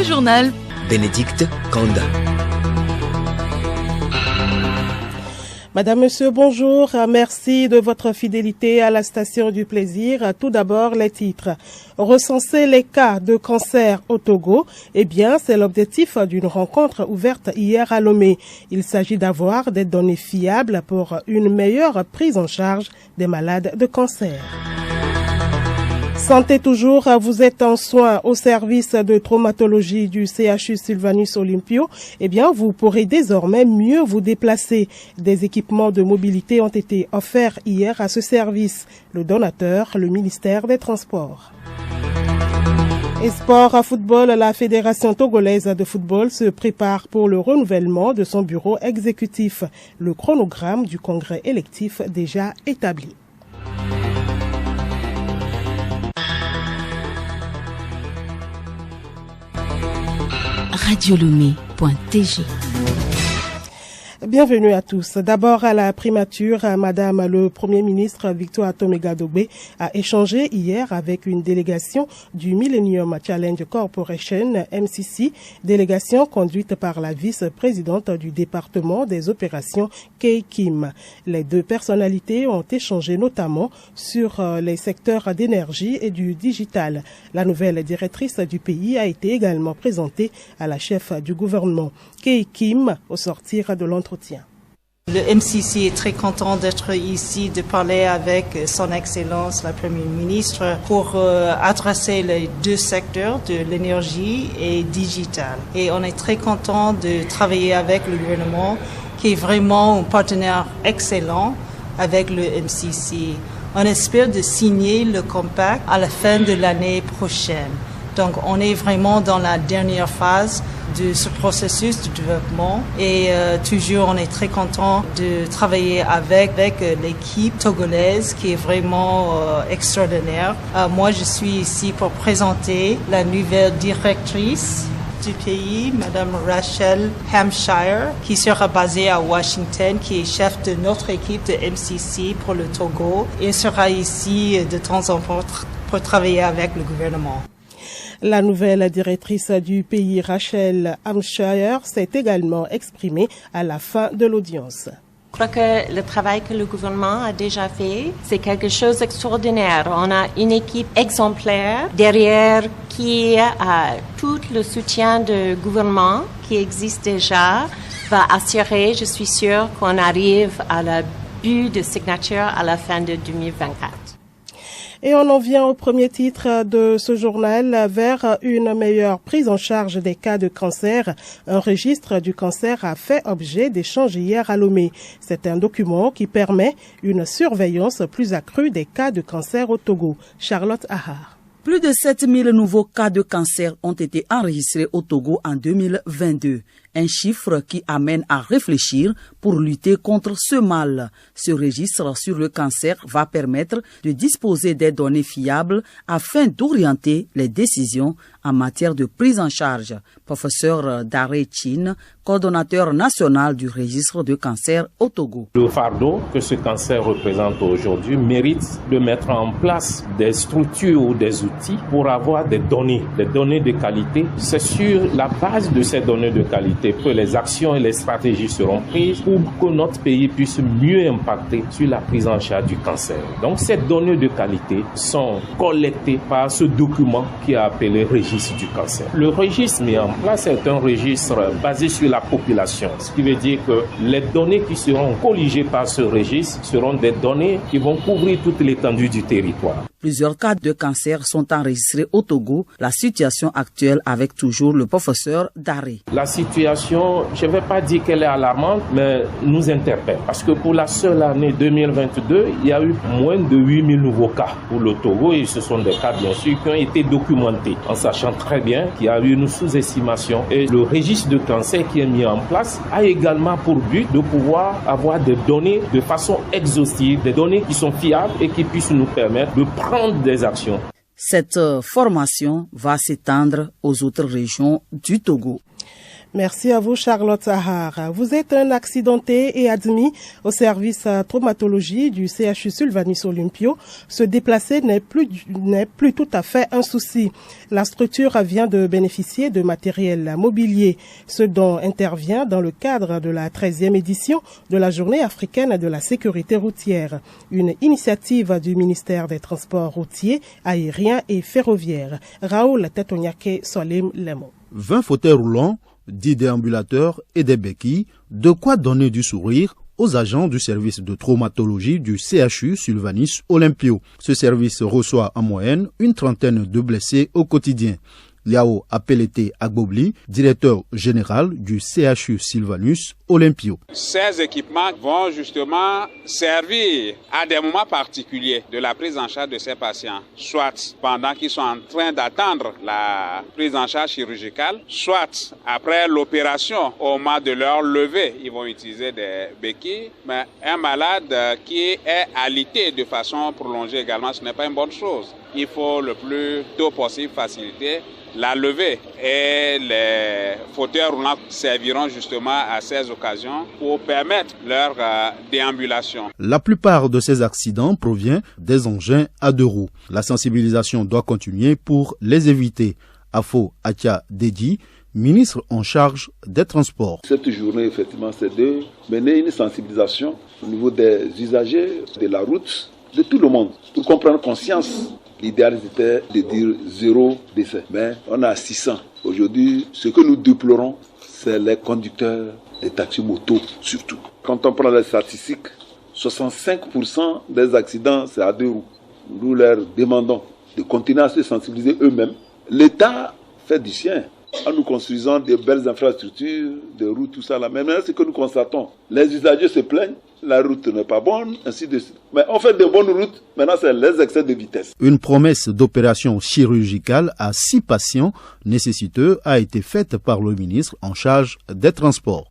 journal. Bénédicte Kanda. Madame, Monsieur, bonjour. Merci de votre fidélité à la station du plaisir. Tout d'abord, les titres. Recenser les cas de cancer au Togo, c'est l'objectif d'une rencontre ouverte hier à Lomé. Il s'agit d'avoir des données fiables pour une meilleure prise en charge des malades de cancer. Santé toujours, vous êtes en soins au service de traumatologie du CHU Sylvanus Olympio. Vous pourrez désormais mieux vous déplacer. Des équipements de mobilité ont été offerts hier à ce service. Le donateur, le ministère des Transports. Et sport à football, la Fédération togolaise de football se prépare pour le renouvellement de son bureau exécutif. Le chronogramme du congrès électif déjà établi. Radiolomé.tg. Bienvenue à tous. D'abord à la primature, Madame le Premier ministre Victoire Toméga-Dogbe a échangé hier avec une délégation du Millennium Challenge Corporation, MCC, délégation conduite par la vice-présidente du département des opérations, Kei Kim. Les deux personnalités ont échangé notamment sur les secteurs d'énergie et du digital. La nouvelle directrice du pays a été également présentée à la chef du gouvernement, Kei Kim, au sortir de l'entretien. Le MCC est très content d'être ici, de parler avec son Excellence, la Première ministre, pour adresser les deux secteurs de l'énergie et digital. Et on est très content de travailler avec le gouvernement, qui est vraiment un partenaire excellent avec le MCC. On espère de signer le compact à la fin de l'année prochaine. Donc, on est vraiment dans la dernière phase de ce processus de développement et toujours on est très content de travailler avec l'équipe togolaise qui est vraiment extraordinaire. Moi, je suis ici pour présenter la nouvelle directrice du pays, Madame Rachel Hampshire, qui sera basée à Washington, qui est chef de notre équipe de MCC pour le Togo. Elle sera ici de temps en temps pour travailler avec le gouvernement. La nouvelle directrice du pays, Rachel Hampshire, s'est également exprimée à la fin de l'audience. Je crois que le travail que le gouvernement a déjà fait, c'est quelque chose d'extraordinaire. On a une équipe exemplaire derrière qui a tout le soutien du gouvernement qui existe déjà, va assurer, je suis sûre, qu'on arrive à la but de signature à la fin de 2024. Et on en vient au premier titre de ce journal, vers une meilleure prise en charge des cas de cancer. Un registre du cancer a fait objet d'échanges hier à Lomé. C'est un document qui permet une surveillance plus accrue des cas de cancer au Togo. Charlotte Ahar. Plus de 7000 nouveaux cas de cancer ont été enregistrés au Togo en 2022. Un chiffre qui amène à réfléchir pour lutter contre ce mal. Ce registre sur le cancer va permettre de disposer des données fiables afin d'orienter les décisions en matière de prise en charge. Professeur Daré Chin, coordonnateur national du registre de cancer au Togo. Le fardeau que ce cancer représente aujourd'hui mérite de mettre en place des structures ou des outils pour avoir des données de qualité. C'est sur la base de ces données de qualité que les actions et les stratégies seront prises pour que notre pays puisse mieux impacter sur la prise en charge du cancer. Donc ces données de qualité sont collectées par ce document qui est appelé registre du cancer. Le registre mis en place est un registre basé sur la population, ce qui veut dire que les données qui seront colligées par ce registre seront des données qui vont couvrir toute l'étendue du territoire. Plusieurs cas de cancer sont enregistrés au Togo. La situation actuelle avec toujours le professeur Daré. La situation, je ne vais pas dire qu'elle est alarmante, mais nous interpelle. Parce que pour la seule année 2022, il y a eu moins de 8000 nouveaux cas pour le Togo. Et ce sont des cas, bien sûr, qui ont été documentés, en sachant très bien qu'il y a eu une sous-estimation. Et le registre de cancer qui est mis en place a également pour but de pouvoir avoir des données de façon exhaustive, des données qui sont fiables et qui puissent nous permettre de prendre des actions. Cette formation va s'étendre aux autres régions du Togo. Merci à vous, Charlotte Sahar. Vous êtes un accidenté et admis au service traumatologie du CHU Sylvanus Olympio. Se déplacer n'est plus tout à fait un souci. La structure vient de bénéficier de matériel mobilier, ce dont intervient dans le cadre de la 13e édition de la Journée africaine de la sécurité routière, une initiative du ministère des Transports routiers, aériens et ferroviaires. Raoul Tetonyake Solim Lemo. 20 fauteuils roulants, 10 déambulateurs et des béquilles, de quoi donner du sourire aux agents du service de traumatologie du CHU Sylvanus Olympio. Ce service reçoit en moyenne une trentaine de blessés au quotidien. Liao Apelete Agbobli, directeur général du CHU Sylvanus Olympio. Ces équipements vont justement servir à des moments particuliers de la prise en charge de ces patients, soit pendant qu'ils sont en train d'attendre la prise en charge chirurgicale, soit après l'opération, au moment de leur levée, ils vont utiliser des béquilles. Mais un malade qui est alité de façon prolongée également, ce n'est pas une bonne chose. Il faut le plus tôt possible faciliter la levée et les fauteuils roulants serviront justement à ces occasions pour permettre leur déambulation. La plupart de ces accidents proviennent des engins à 2 roues. La sensibilisation doit continuer pour les éviter. Afo Atia Dedi, ministre en charge des Transports. Cette journée, effectivement, c'est de mener une sensibilisation au niveau des usagers de la route, de tout le monde, pour comprendre conscience. L'idéal était de dire 0 décès, mais on a 600. Aujourd'hui, ce que nous déplorons, c'est les conducteurs des taxis motos surtout. Quand on prend les statistiques, 65% des accidents, c'est à 2 roues. Nous leur demandons de continuer à se sensibiliser eux-mêmes. L'État fait du sien en nous construisant de belles infrastructures, de routes, tout ça. Mais maintenant, ce que nous constatons, les usagers se plaignent, la route n'est pas bonne, ainsi de suite. Mais on fait de bonnes routes, maintenant c'est les excès de vitesse. Une promesse d'opération chirurgicale à 6 patients nécessiteux a été faite par le ministre en charge des Transports.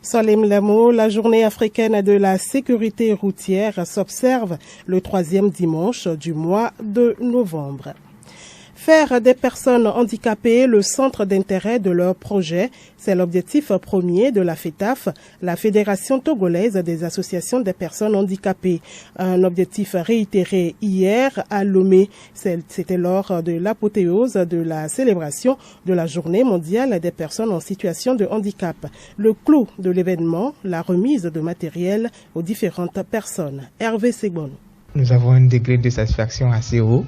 Salim Lamo, la journée africaine de la sécurité routière s'observe le 3e dimanche du mois de novembre. Faire des personnes handicapées le centre d'intérêt de leur projet, c'est l'objectif premier de la FETAF, la Fédération togolaise des associations des personnes handicapées. Un objectif réitéré hier à Lomé. C'était lors de l'apothéose de la célébration de la Journée mondiale des personnes en situation de handicap. Le clou de l'événement, la remise de matériel aux différentes personnes. Hervé Segbon. Nous avons un degré de satisfaction assez haut.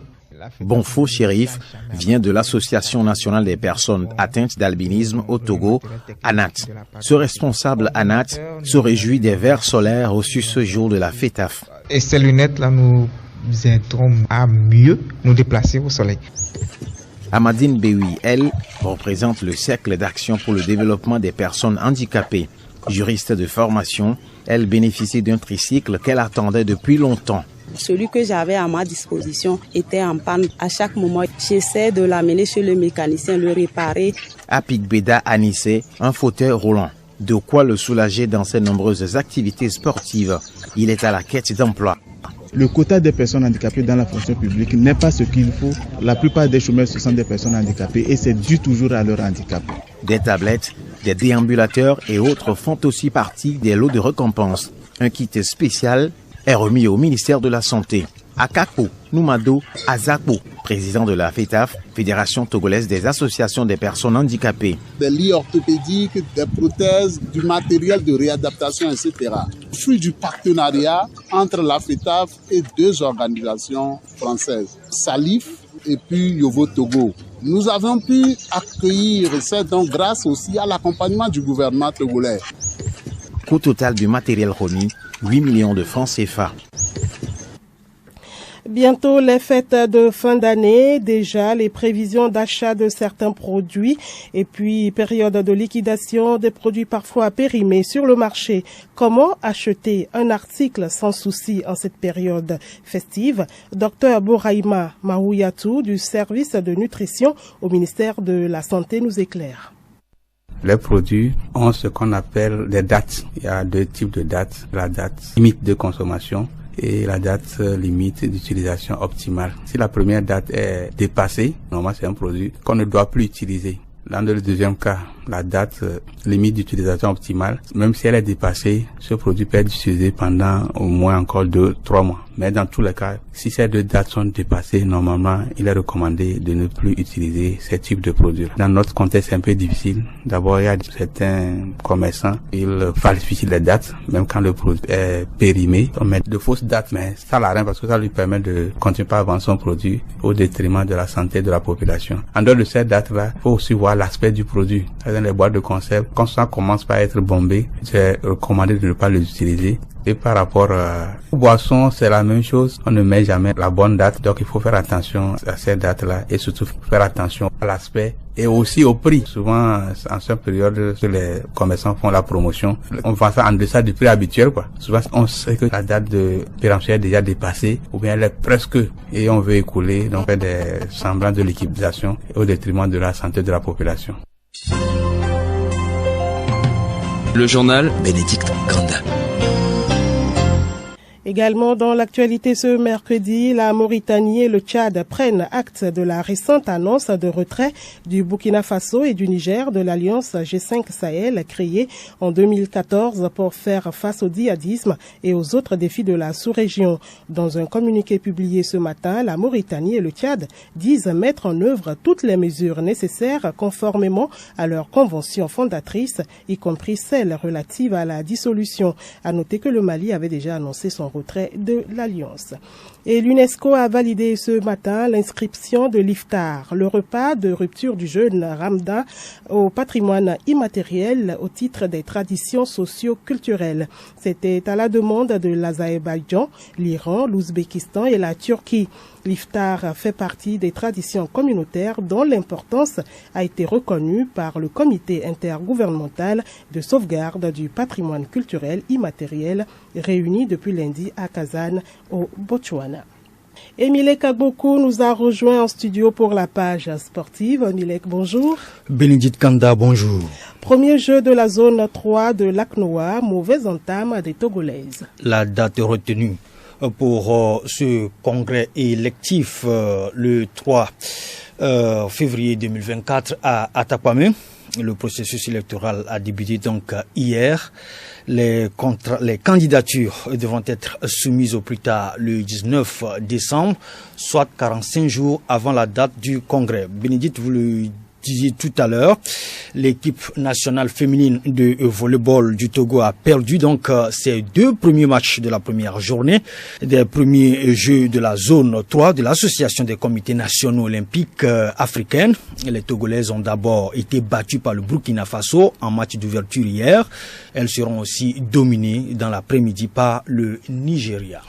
Bonfo Chérif vient de l'Association nationale des personnes atteintes d'albinisme au Togo, ANAT. Ce responsable ANAT se réjouit des verres solaires reçus ce jour de la FETAF. Et ces lunettes-là nous aideront à mieux nous déplacer au soleil. Amadine Bewi, elle, représente le Cercle d'action pour le développement des personnes handicapées. Juriste de formation, elle bénéficie d'un tricycle qu'elle attendait depuis longtemps. Celui que j'avais à ma disposition était en panne. À chaque moment, j'essaie de l'amener chez le mécanicien, le réparer. Apik Beda Anissé, un fauteuil roulant. De quoi le soulager dans ses nombreuses activités sportives. Il est à la quête d'emploi. Le quota des personnes handicapées dans la fonction publique n'est pas ce qu'il faut. La plupart des chômeurs sont des personnes handicapées et c'est dû toujours à leur handicap. Des tablettes, des déambulateurs et autres font aussi partie des lots de récompense. Un kit spécial est remis au ministère de la Santé. Akako Noumado Azako, président de la FETAF, Fédération togolaise des associations des personnes handicapées. Des lits orthopédiques, des prothèses, du matériel de réadaptation, etc. Fruit du partenariat entre la FETAF et 2 organisations françaises, Salif et puis Yovo Togo. Nous avons pu accueillir ces dons grâce aussi à l'accompagnement du gouvernement togolais. Coût total du matériel remis, 8 millions de francs CFA. Bientôt les fêtes de fin d'année, déjà les prévisions d'achat de certains produits et puis période de liquidation des produits parfois périmés sur le marché. Comment acheter un article sans souci en cette période festive? Docteur Boraïma Mahouyatou du service de nutrition au ministère de la Santé nous éclaire. Les produits ont ce qu'on appelle des dates. Il y a 2 types de dates. La date limite de consommation et la date limite d'utilisation optimale. Si la première date est dépassée, normalement c'est un produit qu'on ne doit plus utiliser. Dans le deuxième cas, la date limite d'utilisation optimale. Même si elle est dépassée, ce produit peut être utilisé pendant au moins encore 2-3 mois. Mais dans tous les cas, si ces 2 dates sont dépassées, normalement, il est recommandé de ne plus utiliser ce type de produit. Dans notre contexte, c'est un peu difficile. D'abord, il y a certains commerçants, ils falsifient les dates, même quand le produit est périmé. On met de fausses dates, mais ça n'a rien parce que ça lui permet de continuer à vendre son produit au détriment de la santé de la population. En dehors de ces dates-là, il faut aussi voir l'aspect du produit. Dans les boîtes de conserve, quand ça commence par être bombé, c'est recommandé de ne pas les utiliser. Et par rapport aux boissons, c'est la même chose. On ne met jamais la bonne date. Donc, il faut faire attention à ces dates-là et surtout faire attention à l'aspect et aussi au prix. Souvent, en cette période, les commerçants font la promotion. On vend ça en deçà du prix habituel, quoi. Souvent, on sait que la date de péremption est déjà dépassée ou bien elle est presque et on veut écouler. Donc, on fait des semblants de liquidation au détriment de la santé de la population. Le journal Bénédicte Kanda. Également dans l'actualité ce mercredi, la Mauritanie et le Tchad prennent acte de la récente annonce de retrait du Burkina Faso et du Niger de l'Alliance G5 Sahel créée en 2014 pour faire face au djihadisme et aux autres défis de la sous-région. Dans un communiqué publié ce matin, la Mauritanie et le Tchad disent mettre en œuvre toutes les mesures nécessaires conformément à leur convention fondatrice, y compris celles relatives à la dissolution. À noter que le Mali avait déjà annoncé son retrait de l'Alliance. Et l'UNESCO a validé ce matin l'inscription de l'Iftar, le repas de rupture du jeûne Ramadan, au patrimoine immatériel au titre des traditions socio-culturelles. C'était à la demande de l'Azerbaïdjan, l'Iran, l'Ouzbékistan et la Turquie. L'Iftar fait partie des traditions communautaires dont l'importance a été reconnue par le comité intergouvernemental de sauvegarde du patrimoine culturel immatériel réuni depuis lundi à Kazan au Botswana. Et Milek Agbokou nous a rejoint en studio pour la page sportive. Milek, bonjour. Bénédicte Kanda, bonjour. Premier jeu de la zone 3 de Lac-Noir, mauvaise entame des Togolaises. La date retenue pour ce congrès électif le 3 février 2024 à Atakwame. Le processus électoral a débuté donc hier. Les candidatures devront être soumises au plus tard le 19 décembre, soit 45 jours avant la date du congrès. Bénédicte, vous le disiez tout à l'heure, l'équipe nationale féminine de volleyball du Togo a perdu donc ses 2 premiers matchs de la première journée des premiers jeux de la zone 3 de l'association des comités nationaux olympiques africaines. Les Togolaises ont d'abord été battues par le Burkina Faso en match d'ouverture hier. Elles seront aussi dominées dans l'après-midi par le Nigeria.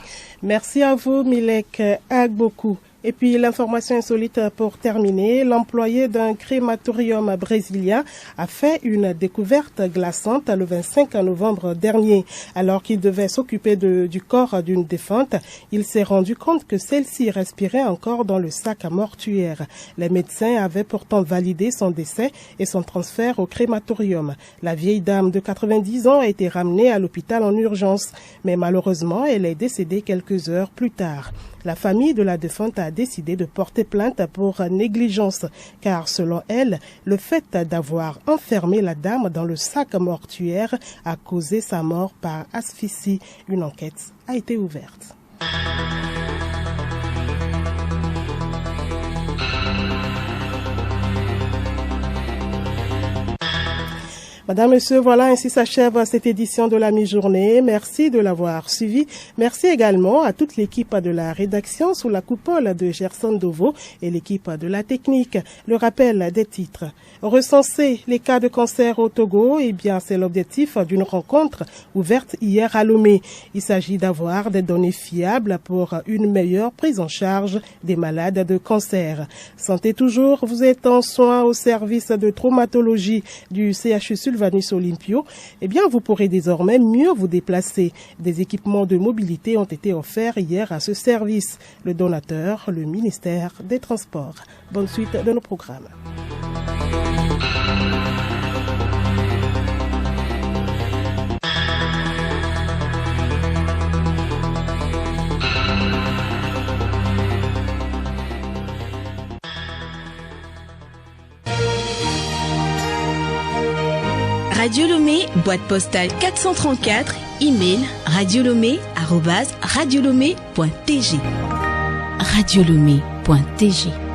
Merci à vous, Milek Agbokou. Et puis l'information insolite pour terminer, l'employé d'un crématorium brésilien a fait une découverte glaçante le 25 novembre dernier. Alors qu'il devait s'occuper du corps d'une défunte, il s'est rendu compte que celle-ci respirait encore dans le sac mortuaire. Les médecins avaient pourtant validé son décès et son transfert au crématorium. La vieille dame de 90 ans a été ramenée à l'hôpital en urgence, mais malheureusement, elle est décédée quelques heures plus tard. La famille de la défunte a décidé de porter plainte pour négligence, car selon elle, le fait d'avoir enfermé la dame dans le sac mortuaire a causé sa mort par asphyxie. Une enquête a été ouverte. Madame, Monsieur, voilà, ainsi s'achève cette édition de la mi-journée. Merci de l'avoir suivi. Merci également à toute l'équipe de la rédaction sous la coupole de Gerson Dovo et l'équipe de la technique. Le rappel des titres. Recenser les cas de cancer au Togo, eh bien, c'est l'objectif d'une rencontre ouverte hier à Lomé. Il s'agit d'avoir des données fiables pour une meilleure prise en charge des malades de cancer. Santé toujours, vous êtes en soins au service de traumatologie du CHU Sylvanus Olympio. Eh bien, vous pourrez désormais mieux vous déplacer. Des équipements de mobilité ont été offerts hier à ce service. Le donateur, le ministère des Transports. Bonne suite de nos programmes. Radio Lomé, boîte postale 434, email radiolomé@radiolomé.tg. radiolomé.tg